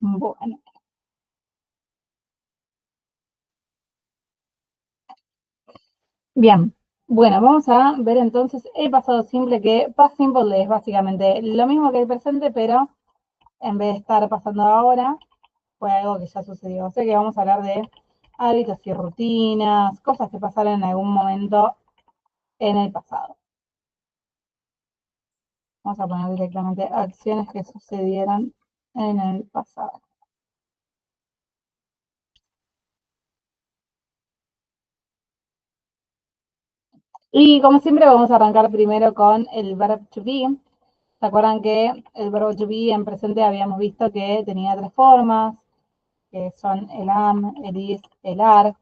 Bueno. Bien. Bueno, vamos a ver entonces el pasado simple, que past simple es básicamente lo mismo que el presente, pero en vez de estar pasando ahora, fue algo que ya sucedió. O sea que vamos a hablar de hábitos y rutinas, cosas que pasaron en algún momento en el pasado. Vamos a poner directamente acciones que sucedieron en el pasado. Y como siempre vamos a arrancar primero con el verb to be. ¿Se acuerdan que el verbo to be en presente habíamos visto que tenía 3 formas, que son el am, el is, el are?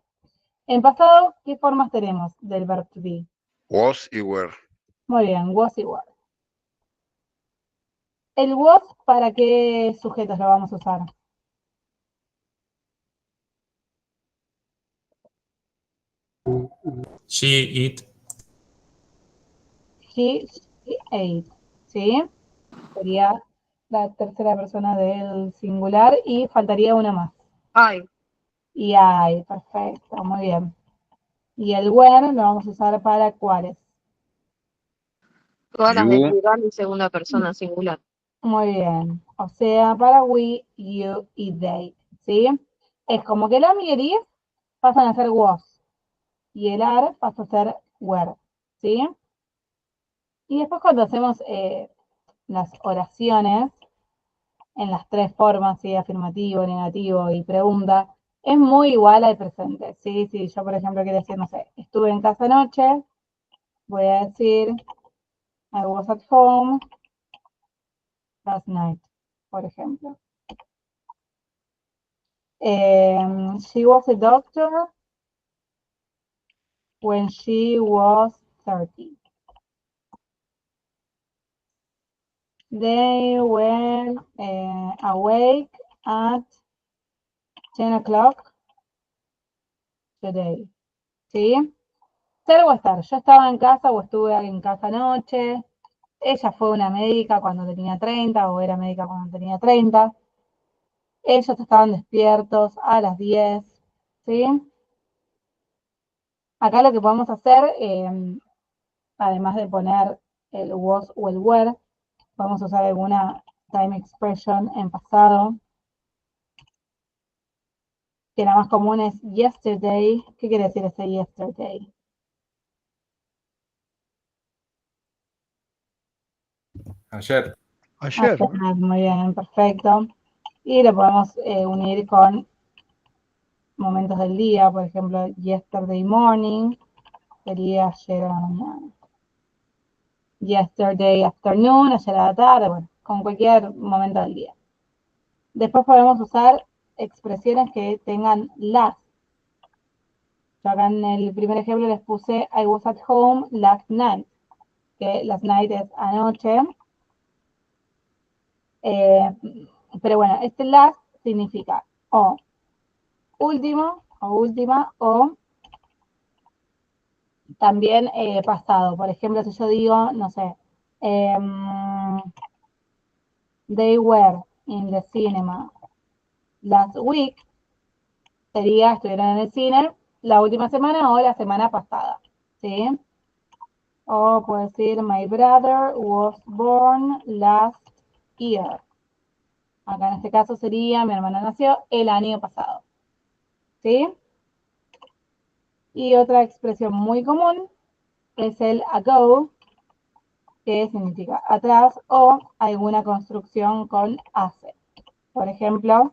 En pasado, ¿qué formas tenemos del verb to be? Was y were. Muy bien, was y were. ¿El was para qué sujetos lo vamos a usar? She, it. She ate, ¿sí? Sería la tercera persona del singular y faltaría una más. I. Y I, perfecto, muy bien. Y el were lo vamos a usar para ¿cuáles? Todas las You. del plural y segunda persona singular. Muy bien. O sea, para we, you y they, ¿sí? Es como que la y pasan a ser was y el are pasa a ser were, ¿sí? Y después cuando hacemos las oraciones en las 3 formas, ¿sí? Afirmativo, negativo y pregunta, es muy igual al presente, ¿sí? Si yo, por ejemplo, quiero decir, no sé, estuve en casa anoche, voy a decir I was at home last night, por ejemplo. She was a doctor when she was 30. They were awake at 10 o'clock today. ¿Sí? Ser o estar. Yo estaba en casa o estuve en casa anoche. Ella fue una médica cuando tenía 30 o era médica cuando tenía 30. Ellos estaban despiertos a las 10. ¿Sí? Acá lo que podemos hacer, además de poner el was o el were, podemos usar alguna time expression en pasado, que la más común es yesterday. ¿Qué quiere decir ese yesterday? Ayer. Ayer. Muy bien, perfecto. Y lo podemos unir con momentos del día, por ejemplo, yesterday morning sería ayer a la mañana. Yesterday afternoon, ayer a la tarde, bueno, con cualquier momento del día. Después podemos usar expresiones que tengan las. Yo acá en el primer ejemplo les puse I was at home last night, que last night es anoche. Pero bueno, este last significa o último o última o también pasado. Por ejemplo, si yo digo, no sé, they were in the cinema last week, sería estuvieron en el cine la última semana o la semana pasada, ¿sí? O puedo decir, my brother was born last year. Acá en este caso sería, mi hermana nació el año pasado, ¿sí? Y otra expresión muy común es el ago, que significa atrás o alguna construcción con hace. Por ejemplo,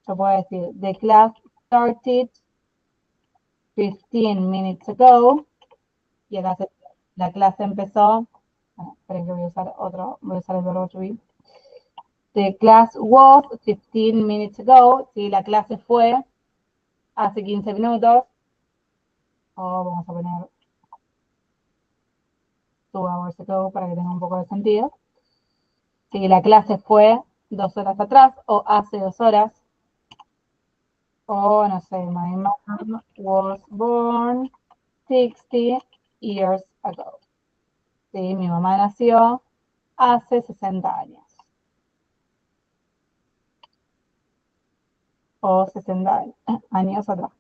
yo puedo decir, the class started 15 minutes ago, y acá la clase empezó, bueno, esperen que voy a usar otro, voy a usar el verbo to be. The class was 15 minutes ago, si la clase fue hace 15 minutos, o vamos a poner 2 hours ago para que tenga un poco de sentido. Si la clase fue 2 horas atrás o hace 2 horas, o no sé, my mom was born 60 years ago. Sí, mi mamá nació hace 60 años. o 60 años atrás.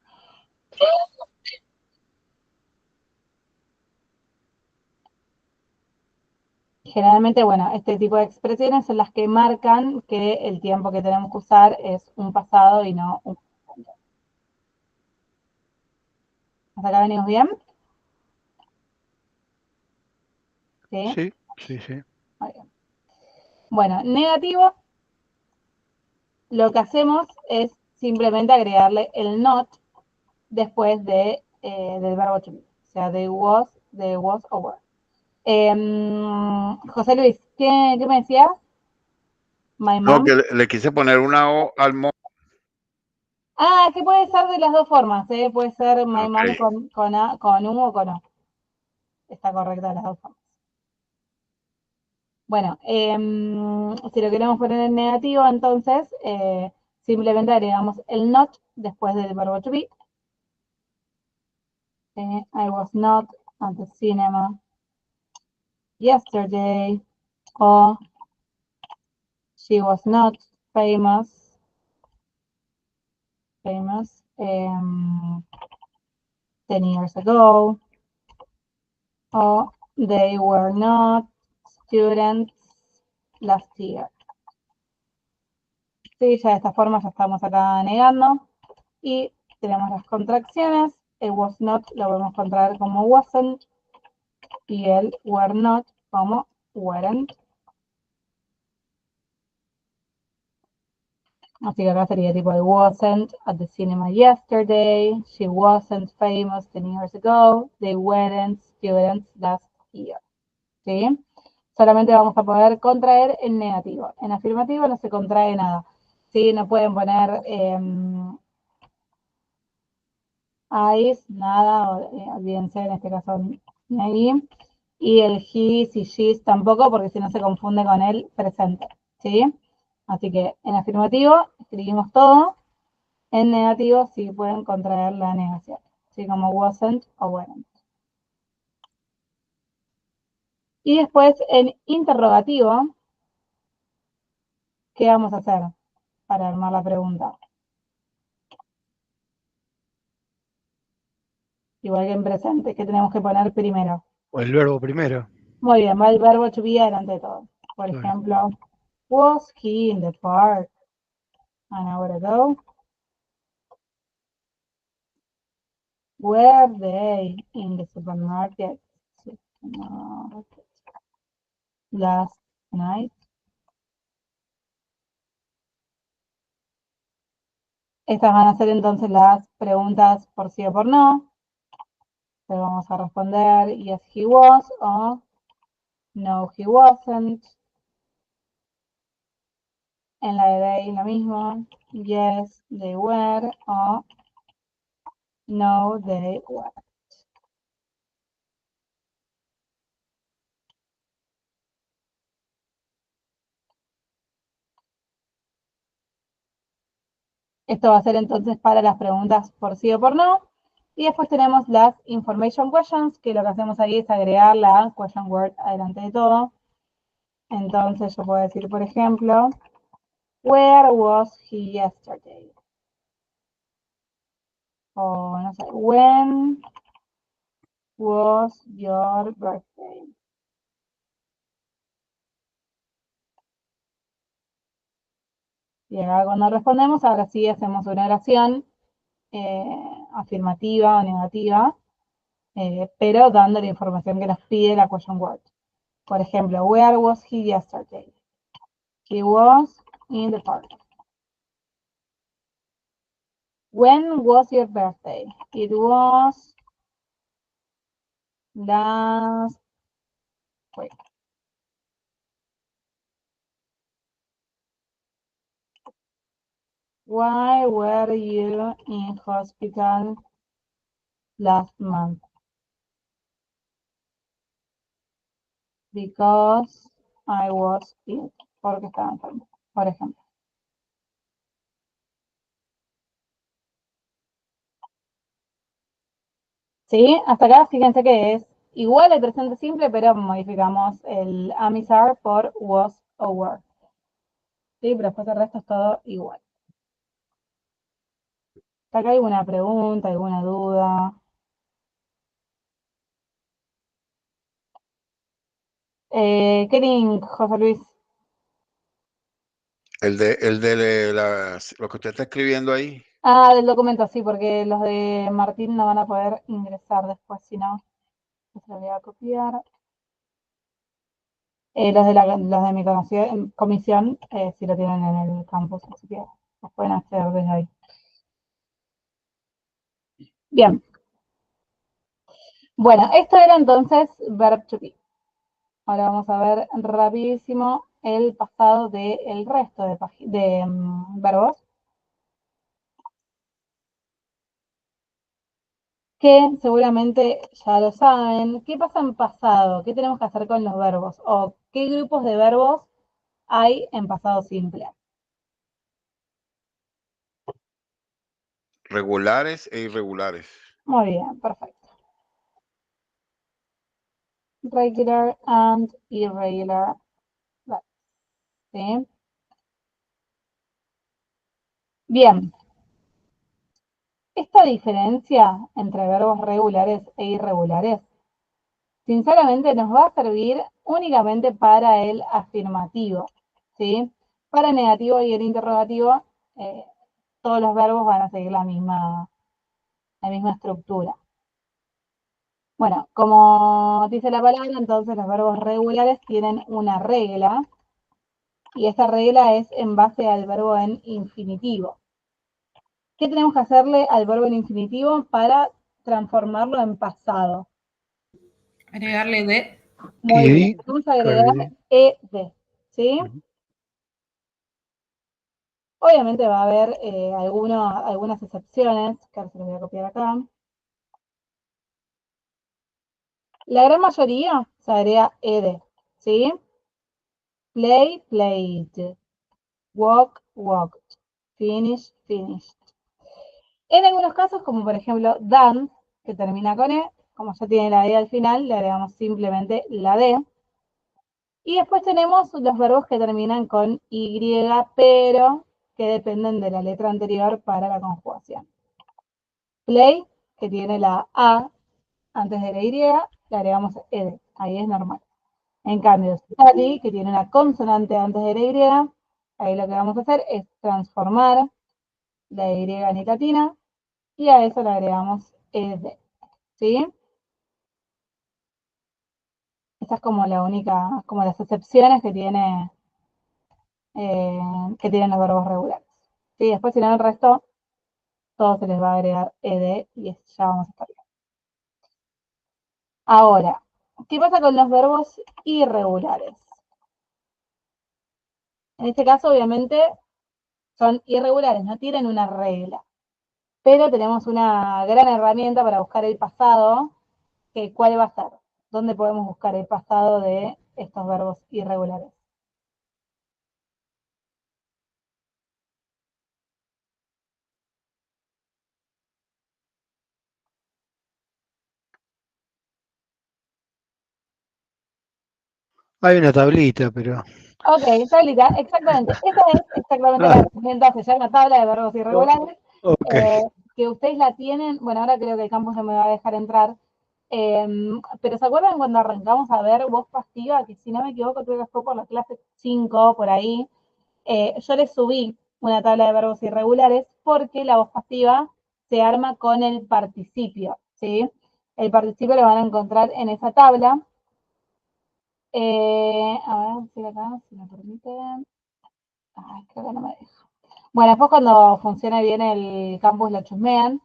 Generalmente, bueno, este tipo de expresiones son las que marcan que el tiempo que tenemos que usar es un pasado y no un presente. ¿Hasta acá venimos bien? ¿Sí? Sí, sí, sí. Muy bien. Bueno, negativo, lo que hacemos es simplemente agregarle el not después del verbo to be. O sea, they was o were. José Luis, ¿qué me decías? My No, mom. que le quise poner una O al mo. Ah, que puede ser de las dos formas, ¿eh? Puede ser my mom Ok. con U o con O. Está correcta de las dos formas. Bueno, si lo queremos poner en negativo, entonces simplemente agregamos el not después del verbo to be. I was not at the cinema yesterday. O she was not famous 10 years ago. O they were not students last year. Sí, ya de esta forma ya estamos acá negando. Y tenemos las contracciones. El was not lo podemos encontrar como wasn't. Y el were not como weren't. Así que acá sería tipo I wasn't at the cinema yesterday. She wasn't famous 10 years ago. They weren't students last year. ¿Sí? Solamente vamos a poder contraer en negativo. En afirmativo no se contrae nada. ¿Sí? No pueden poner eyes, nada, olvídense en este caso ni ahí. Y el his y she's tampoco, porque si no se confunde con el presente. ¿Sí? Así que en afirmativo escribimos todo. En negativo sí pueden contraer la negación. ¿Sí? Como wasn't o weren't. Y después en interrogativo, ¿qué vamos a hacer para armar la pregunta? Igual que en presente, ¿qué tenemos que poner primero? O el verbo primero. Muy bien, va el verbo to be delante de todo. Por Claro. ejemplo, was he in the park an hour ago? Were they in the supermarket last night? Estas van a ser entonces las preguntas por sí o por no. Le vamos a responder yes he was o no he wasn't. En la de they lo mismo. Yes they were o no they were. Esto va a ser entonces para las preguntas por sí o por no. Y después tenemos las information questions, que lo que hacemos ahí es agregar la question word adelante de todo. Entonces yo puedo decir, por ejemplo, where was he yesterday? O no sé, when was your birthday? Y acá cuando respondemos, ahora sí hacemos una oración afirmativa o negativa, pero dando la información que nos pide la question word. Por ejemplo, where was he yesterday? He was in the park. When was your birthday? It was last week. Why were you in hospital last month? Because I was ill. Porque estaba enfermo, por ejemplo. ¿Sí? Hasta acá, fíjense que es igual el presente simple, pero modificamos el am is are por was o were. ¿Sí? Pero después el resto es todo igual. ¿Hasta acá hay alguna pregunta, alguna duda? ¿Qué link, José Luis? El de lo que usted está escribiendo ahí. Ah, del documento, sí, porque los de Martín no van a poder ingresar después, si no, se los voy a copiar. Los de mi comisión, sí lo tienen en el campus, así que los pueden acceder desde ahí. Bien. Bueno, esto era entonces verb to be. Ahora vamos a ver rapidísimo el pasado del resto de verbos. Que seguramente ya lo saben. ¿Qué pasa en pasado? ¿Qué tenemos que hacer con los verbos? ¿O qué grupos de verbos hay en pasado simple? Regulares e irregulares. Muy bien, perfecto. Regular and irregular verbs. ¿Sí? Bien. Esta diferencia entre verbos regulares e irregulares, sinceramente, nos va a servir únicamente para el afirmativo, ¿sí? Para el negativo y el interrogativo, todos los verbos van a seguir la misma estructura. Bueno, como dice la palabra, entonces los verbos regulares tienen una regla, y esta regla es en base al verbo en infinitivo. ¿Qué tenemos que hacerle al verbo en infinitivo para transformarlo en pasado? Agregarle de. Muy Y bien, vamos a agregar ed, ¿sí? Obviamente va a haber algunas excepciones, que ahora se los voy a copiar acá. La gran mayoría se agrega ed, ¿sí? Play, played. Walk, walked. Finish, finished. En algunos casos, como por ejemplo done, que termina con e, como ya tiene la d al final, le agregamos simplemente la d. Y después tenemos los verbos que terminan con y, pero que dependen de la letra anterior para la conjugación. Play, que tiene la a antes de la y, le agregamos ed, ahí es normal. En cambio, study, que tiene una consonante antes de la y, ahí lo que vamos a hacer es transformar la y en latina y a eso le agregamos ed, ¿sí? Esa es como la única, como las excepciones que tienen los verbos regulares. ¿Sí? Después, si no, el resto, todo se les va a agregar ed y ya vamos a estar bien. Ahora, ¿qué pasa con los verbos irregulares? En este caso, obviamente, son irregulares, no tienen una regla. Pero tenemos una gran herramienta para buscar el pasado, que ¿cuál va a ser? ¿Dónde podemos buscar el pasado de estos verbos irregulares? hay una tablita, pero Ok, tablita, exactamente. Esa es exactamente la herramienta, se llama tabla de verbos irregulares. ok. Que ustedes la tienen, bueno, ahora creo que el campus no me va a dejar entrar, pero ¿se acuerdan cuando arrancamos a ver voz pasiva? Que si no me equivoco, creo que fue por la clase 5, por ahí, yo les subí una tabla de verbos irregulares porque la voz pasiva se arma con el participio, ¿sí? El participio lo van a encontrar en esa tabla. A ver si acá, si me permiten. Ay, creo que no me deja. Bueno, después cuando funcione bien el campus lo chusmean.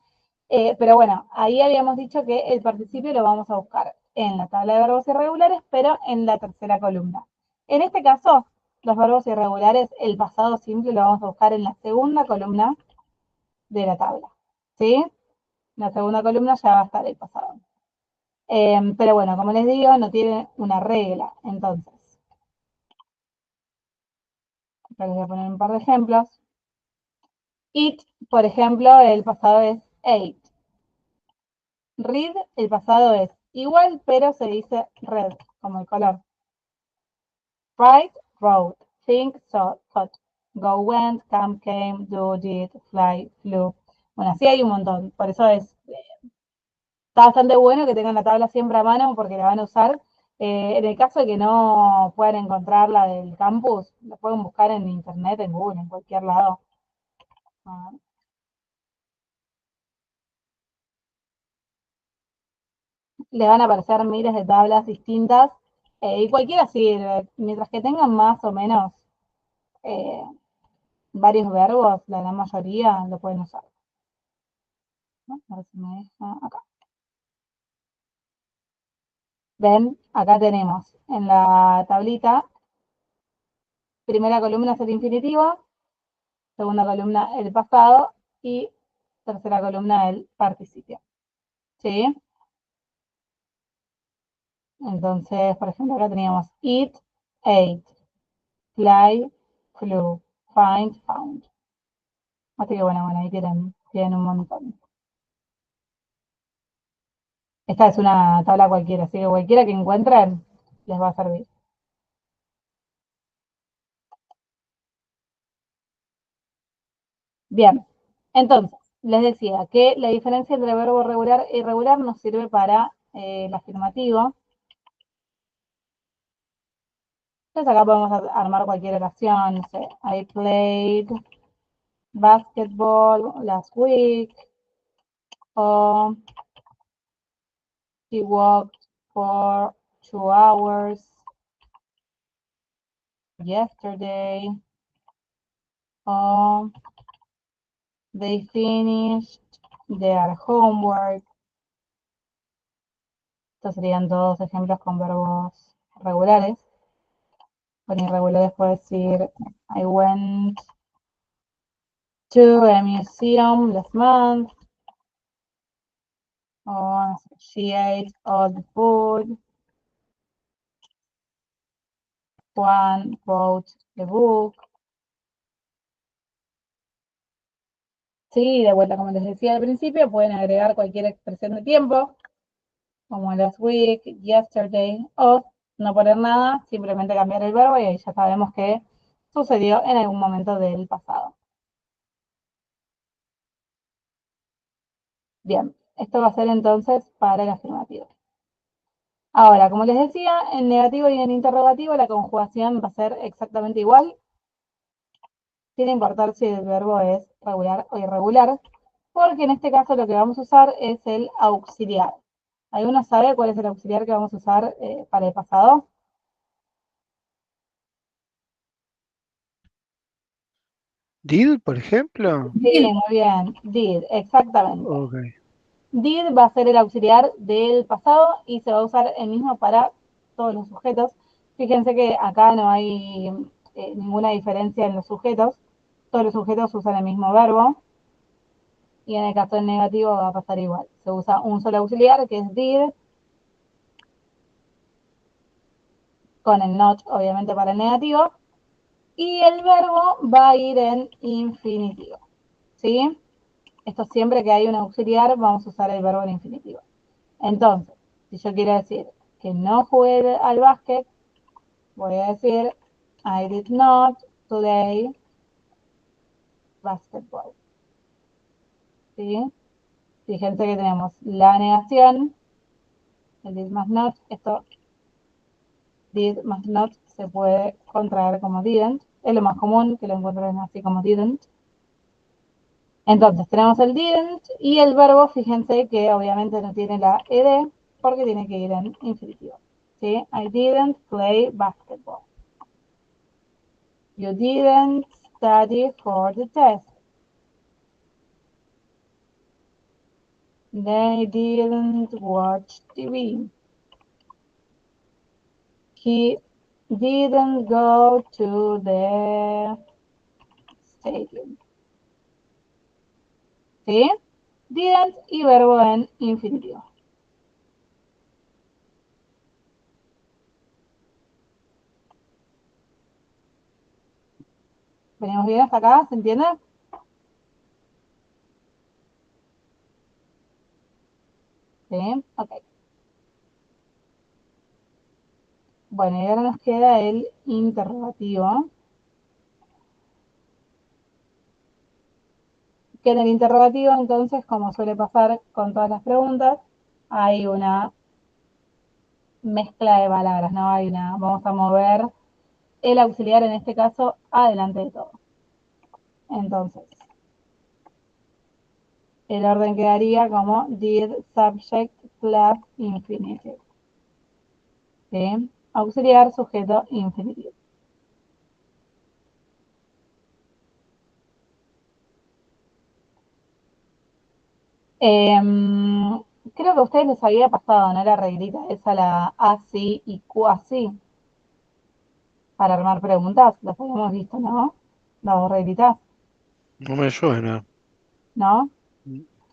Pero bueno, ahí habíamos dicho que el participio lo vamos a buscar en la tabla de verbos irregulares, pero en la tercera columna. En este caso, los verbos irregulares, el pasado simple lo vamos a buscar en la segunda columna de la tabla. ¿Sí? En la segunda columna ya va a estar el pasado. Pero bueno, como les digo, no tiene una regla. Entonces, acá les voy a poner un par de ejemplos. Eat, por ejemplo, el pasado es ate. Read, el pasado es igual, pero se dice red, como el color. Write, wrote. Think, thought. Go, went. Come, came. Do, did. Fly, flew. Bueno, así hay un montón. Por eso está bastante bueno que tengan la tabla siempre a mano porque la van a usar. En el caso de que no puedan encontrar la del campus, la pueden buscar en internet, en Google, en cualquier lado. Ah, le van a aparecer miles de tablas distintas y cualquiera sirve, mientras que tengan más o menos eh, varios verbos, la gran mayoría lo pueden usar. ¿No? A ver si me deja acá. Ven, acá tenemos en la tablita, primera columna es el infinitivo, segunda columna el pasado y tercera columna el participio. ¿Sí? Entonces, por ejemplo, acá teníamos eat, ate, fly, flew, find, found. Así que bueno, ahí tienen un montón. Esta es una tabla cualquiera, así que cualquiera que encuentren les va a servir. Bien, entonces, les decía que la diferencia entre verbo regular e irregular nos sirve para el afirmativo. Entonces acá podemos armar cualquier oración, no sé, I played basketball last week, o he walked for 2 hours yesterday, o they finished their homework. Estos serían todos ejemplos con verbos regulares. Con irregulares puedo decir I went to a museum last month. Or she ate all the food. Juan wrote the book. Sí, de vuelta, como les decía al principio, pueden agregar cualquier expresión de tiempo, como last week, yesterday, o no poner nada, simplemente cambiar el verbo y ahí ya sabemos que sucedió en algún momento del pasado. Bien, esto va a ser entonces para el afirmativo. Ahora, como les decía, en negativo y en interrogativo la conjugación va a ser exactamente igual, sin importar si el verbo es regular o irregular, porque en este caso lo que vamos a usar es el auxiliar. ¿Alguno sabe cuál es el auxiliar que vamos a usar para el pasado? ¿Did, por ejemplo? Sí, muy bien, did, exactamente. Ok. Did va a ser el auxiliar del pasado y se va a usar el mismo para todos los sujetos. Fíjense que acá no hay ninguna diferencia en los sujetos. Todos los sujetos usan el mismo verbo. Y en el caso del negativo va a pasar igual. Se usa un solo auxiliar, que es did, con el not, obviamente, para el negativo. Y el verbo va a ir en infinitivo. ¿Sí? Esto siempre que hay un auxiliar, vamos a usar el verbo en infinitivo. Entonces, si yo quiero decir que no jugué al básquet, voy a decir I did not play basketball. ¿Sí? Fíjense que tenemos la negación, el did más not, esto did más not se puede contraer como didn't, es lo más común que lo encuentren así como didn't. Entonces tenemos el didn't y el verbo, fíjense que obviamente no tiene la ed porque tiene que ir en infinitivo. ¿Sí? I didn't play basketball. You didn't study for the test. They didn't watch TV. He didn't go to the stadium. ¿Sí? Didn't y verbo en infinitivo. ¿Venimos bien hasta acá? ¿Se entiende? Sí, ok. Bueno, y ahora nos queda el interrogativo. que en el interrogativo, entonces, como suele pasar con todas las preguntas, hay una mezcla de palabras, ¿no? Vamos a mover el auxiliar, en este caso, adelante de todo. Entonces, el orden quedaría como did, subject, plus, infinitive. ¿Sí? Auxiliar, sujeto, infinitivo. Creo que a ustedes les había pasado, ¿no? La reglita esa, la así y Q así, para armar preguntas. Las habíamos visto, ¿no? Las dos reglitas, No me suena. ¿no?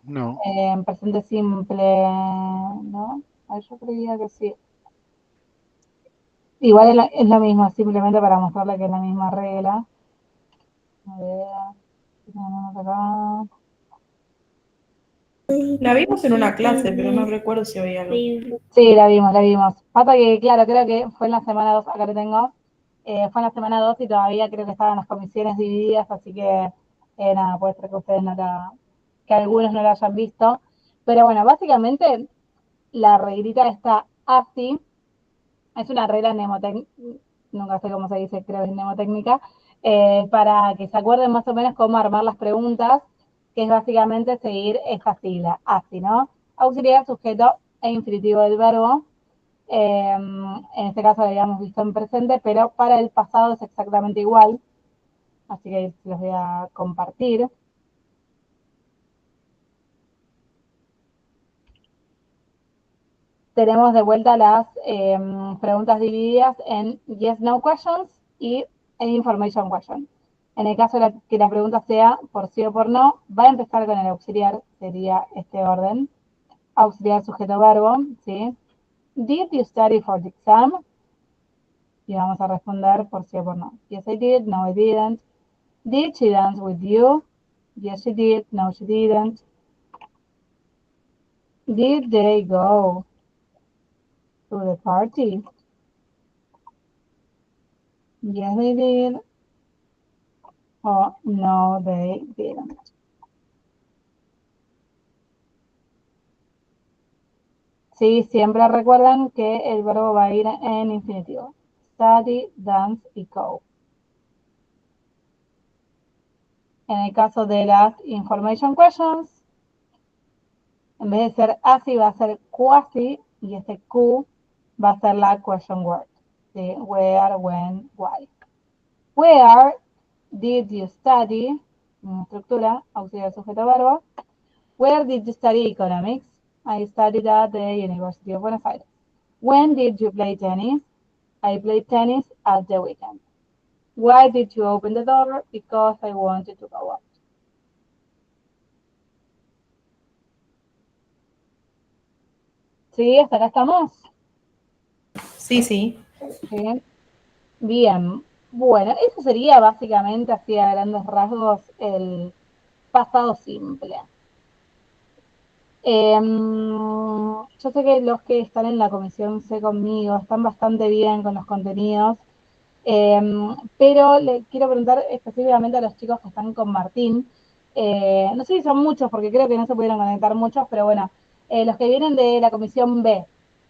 No. En presente simple, ¿no? Ay, yo creía que sí. Igual es lo mismo, simplemente para mostrarle que es la misma regla. A ver, ¿qué tenemos acá? La vimos en una clase, pero no recuerdo si había algo. Sí, la vimos, la vimos. Pasa que, claro, creo que fue en la semana 2, acá lo tengo. Fue en la semana 2 y todavía creo que estaban las comisiones divididas, así que nada, puede ser que ustedes que algunos no la hayan visto. Pero bueno, básicamente la reglita está así. Es una regla mnemotécnica, nunca sé cómo se dice, creo que es mnemotécnica, para que se acuerden más o menos cómo armar las preguntas, que es básicamente seguir esta sigla, así, ¿no? Auxiliar, sujeto e infinitivo del verbo. En este caso lo habíamos visto en presente, pero para el pasado es exactamente igual. Así que los voy a compartir. Tenemos de vuelta las preguntas divididas en yes, no questions y en information question. En el caso de que la pregunta sea por sí o por no, va a empezar con el auxiliar, sería este orden. Auxiliar, sujeto, verbo, ¿sí? Did you study for the exam? Y vamos a responder por sí o por no. Yes, I did. No, I didn't. Did she dance with you? Yes, she did. No, she didn't. Did they go to the party? Yes, they did. Oh, no, they didn't. Sí, siempre recuerdan que el verbo va a ir en infinitivo. Study, dance y go. En el caso de las information questions, en vez de ser así, va a ser quasi, y este Q va a ser la question word. ¿Sí? Where, when, why. Where did you study? Estructura, auxiliar, sujeto, verbo. Where did you study economics? I studied at the University of Buenos Aires. When did you play tennis? I played tennis at the weekend. Why did you open the door? Because I wanted to go out. ¿Sí? ¿Hasta acá estamos? Sí, sí. Bien. Bien. Bueno, eso sería básicamente, así a grandes rasgos, el pasado simple. Yo sé que los que están en la comisión C conmigo están bastante bien con los contenidos, pero le quiero preguntar específicamente a los chicos que están con Martín. No sé si son muchos, porque creo que no se pudieron conectar muchos, pero bueno, los que vienen de la comisión B,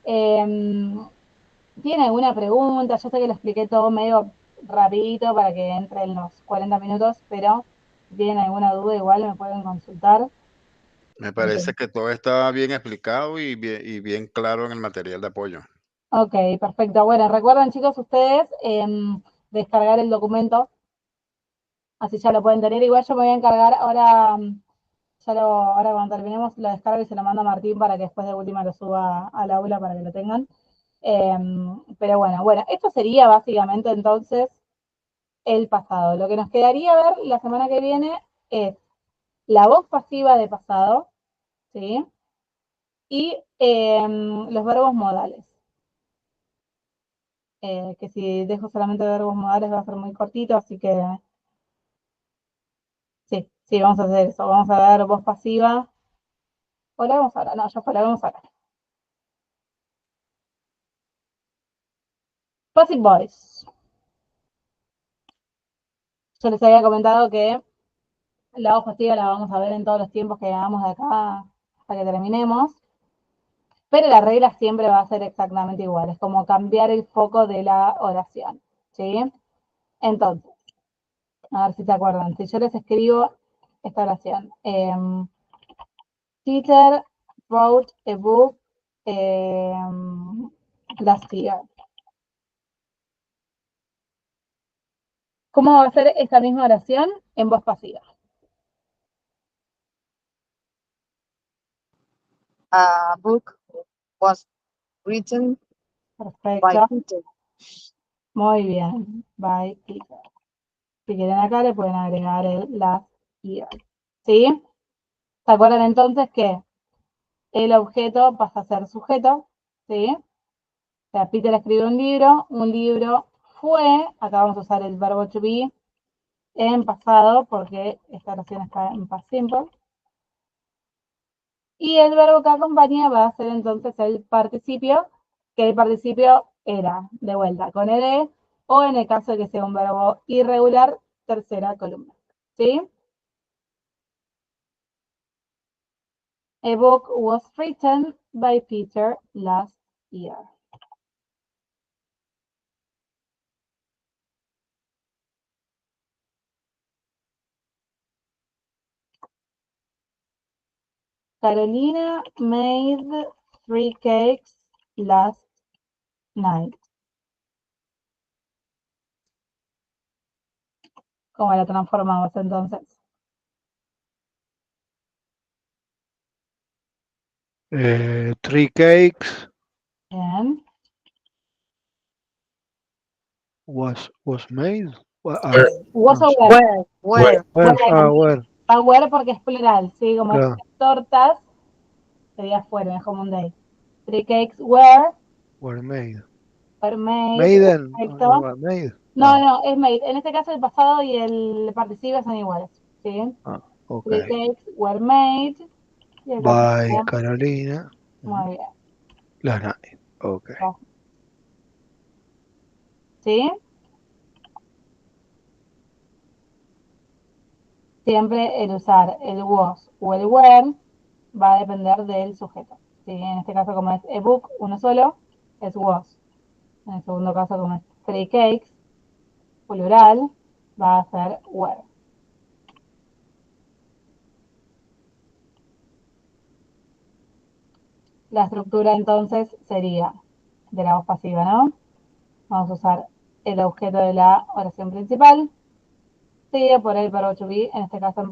¿tienen alguna pregunta? Yo sé que lo expliqué todo medio rapidito para que entre en los 40 minutos, pero si tienen alguna duda igual me pueden consultar. Me parece que todo está bien explicado y bien claro en el material de apoyo. Ok, perfecto. Bueno, recuerden chicos ustedes descargar el documento, así ya lo pueden tener. Igual yo me voy a encargar ahora, ahora cuando terminemos lo descargo y se lo mando a Martín para que después de última lo suba al aula para que lo tengan. Pero bueno, esto sería básicamente entonces el pasado. Lo que nos quedaría ver la semana que viene es la voz pasiva de pasado, ¿sí? Y los verbos modales. Que si dejo solamente verbos modales va a ser muy cortito, así que sí, vamos a hacer eso. Vamos a ver voz pasiva. ¿O la vamos ahora? No, ya fue, la vamos ahora. Passive voice. Yo les había comentado que La voz pasiva la vamos a ver en todos los tiempos que hagamos de acá hasta que terminemos. Pero la regla siempre va a ser exactamente igual. Es como cambiar el foco de la oración. ¿Sí? Entonces, a ver si se acuerdan. Si yo les escribo esta oración. Teacher wrote a book last year. ¿Cómo va a ser esta misma oración en voz pasiva? A book was written by Perfecto. Peter. Muy bien. By Peter. Si quieren acá le pueden agregar el last year. ¿Sí? ¿Se acuerdan entonces que el objeto pasa a ser sujeto? ¿Sí? O sea, Peter escribió un libro fue, acá vamos a usar el verbo to be en pasado porque esta oración está en past simple. Y el verbo que acompaña va a ser entonces el participio, que el participio era, de vuelta, con ed, o en el caso de que sea un verbo irregular, tercera columna. ¿Sí? A book was written by Peter last year. Carolina made 3 cakes last night. ¿Cómo la transformamos entonces? Three cakes Bien. was made. Were. Was no, o were. Where? where? Were porque es plural, ¿sí? Como Claro. tortas, sería fueron, es como un day. 3 cakes were Made. made. Maiden. Perfecto. Made. No, es made. En este caso el pasado y el participio son iguales, ¿sí? Ok. 3 cakes were made. Y el By participio, Carolina muy bien. last night. Ok. ¿Sí? Siempre el usar el was o el were va a depender del sujeto. ¿Sí? En este caso, como es a book, uno solo, es was. En el segundo caso, como es 3 cakes, plural, va a ser were. La estructura entonces sería de la voz pasiva, ¿no? Vamos a usar el objeto de la oración principal, seguido por el verbo to be, en este caso en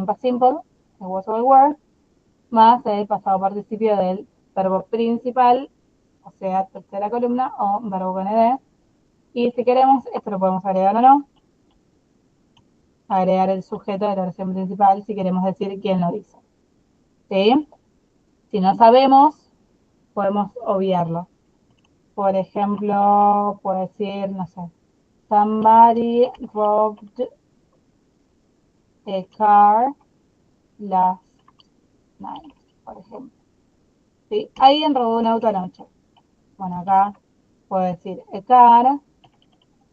past simple, el was o el were, más el pasado participio del verbo principal, o sea, tercera columna, o verbo con ed. Y si queremos, esto lo podemos agregar o no. Agregar el sujeto de la oración principal si queremos decir quién lo hizo. ¿Sí? Si no sabemos, podemos obviarlo. Por ejemplo, puedo decir, no sé, somebody robbed a car last night, por ejemplo. ¿Sí? Alguien robó un auto anoche. Bueno, acá puedo decir, a car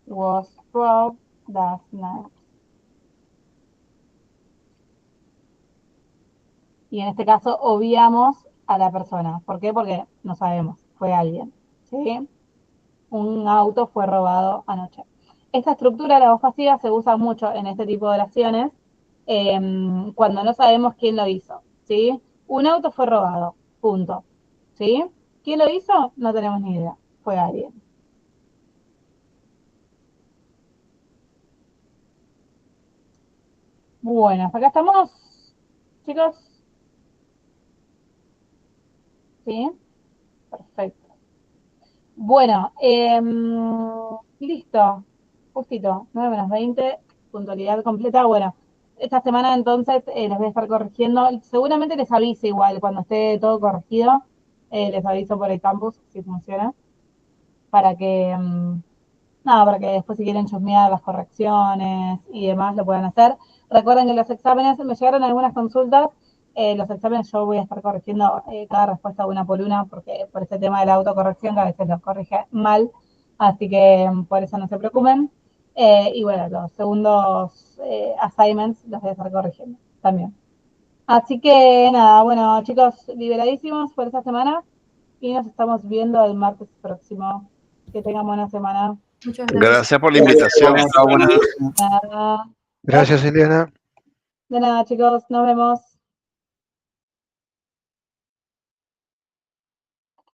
was robbed last night. Y en este caso obviamos a la persona. ¿Por qué? Porque no sabemos, fue alguien. ¿Sí? Un auto fue robado anoche. Esta estructura de la voz pasiva se usa mucho en este tipo de oraciones cuando no sabemos quién lo hizo. ¿Sí? Un auto fue robado, punto. ¿Sí? ¿Quién lo hizo? No tenemos ni idea. Fue alguien. Bueno, hasta acá estamos, chicos. ¿Sí? Perfecto. Bueno, listo. Justito, 9:20, puntualidad completa. Bueno, esta semana entonces les voy a estar corrigiendo. Seguramente les avise igual cuando esté todo corregido. Les aviso por el campus si funciona. Para que, nada, para que después si quieren chusmear las correcciones y demás lo puedan hacer. Recuerden que los exámenes, me llegaron algunas consultas. Los exámenes yo voy a estar corrigiendo cada respuesta una por una, porque por ese tema de la autocorrección que a veces los corrige mal, así que por eso no se preocupen. Y bueno, los segundos assignments los voy a estar corrigiendo también. Así que nada, bueno, chicos, liberadísimos por esta semana y nos estamos viendo el martes próximo. Que tengan buena semana. Muchas gracias. Gracias por la invitación. Nada, Gracias, Eliana. de nada, chicos, nos vemos.